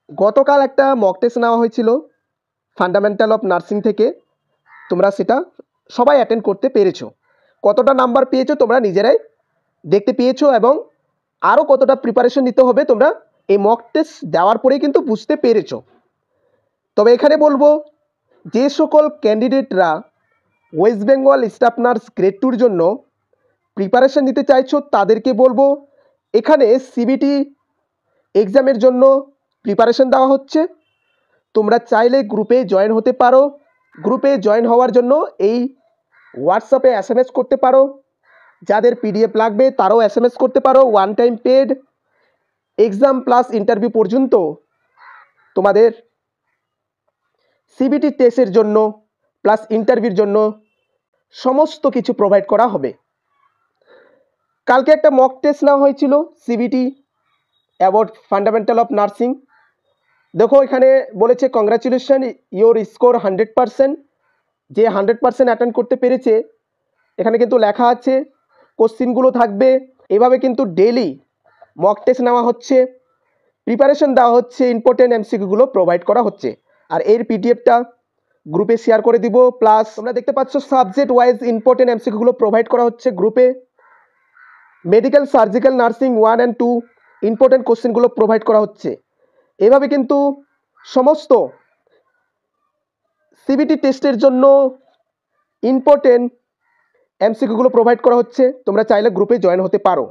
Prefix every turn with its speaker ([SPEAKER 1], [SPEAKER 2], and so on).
[SPEAKER 1] গতকাল একটা mock test নেওয়া হয়েছিল ফান্ডামেন্টাল অফ নার্সিং থেকে, তোমরা সেটা সবাই অ্যাটেন্ড করতে পেরেছো। কতটা নাম্বার পেয়েছো তোমরা নিজেরাই দেখতে পেয়েছো, এবং আরও কতটা প্রিপারেশন নিতে হবে তোমরা এই মক টেস্ট দেওয়ার পরেই কিন্তু বুঝতে পেরেছো। তবে এখানে বলবো, যে সকল ক্যান্ডিডেটরা West Bengal staff nurse grade 2-র জন্য প্রিপারেশন নিতে চাইছো তাদেরকে বলবো, এখানে সিবিটি এক্সামের জন্য প্রিপারেশন দেওয়া হচ্ছে। তোমরা চাইলে গ্রুপে জয়েন হতে পারো। গ্রুপে জয়েন হওয়ার জন্য এই হোয়াটসঅ্যাপে SMS করতে পারো। যাদের PDF লাগবে তারাও SMS করতে পারো। One time paid, exam plus interview পর্যন্ত তোমাদের সিবিটি টেস্টের জন্য প্লাস ইন্টারভিউর জন্য সমস্ত কিছু প্রোভাইড করা হবে। কালকে একটা মক টেস্ট নেওয়া হয়েছিল CBT about fundamental of nursing. দেখো এখানে বলেছে কংগ্রাচুলেশন ইওর স্কোর 100%। যে 100% অ্যাটেন্ড করতে পেরেছে, এখানে কিন্তু লেখা আছে কোশ্চিনগুলো থাকবে। এভাবে কিন্তু ডেইলি মক টেস্ট নেওয়া হচ্ছে, প্রিপারেশন দেওয়া হচ্ছে, ইম্পর্টেন্ট MCQগুলো প্রোভাইড করা হচ্ছে। আর এর PDFটা গ্রুপে শেয়ার করে দিব। প্লাস তোমরা দেখতে পাচ্ছ সাবজেক্ট ওয়াইজ ইম্পর্টেন্ট MCQগুলো প্রোভাইড করা হচ্ছে গ্রুপে। Medical, surgical, nursing 1 and 2 important কোশ্চেনগুলো প্রোভাইড করা হচ্ছে। এভাবে কিন্তু সমস্ত সিবিটি টেস্টের জন্য ইম্পর্টেন্ট MCQগুলো প্রোভাইড করা হচ্ছে। তোমরা চাইলে গ্রুপে জয়েন হতে পারো।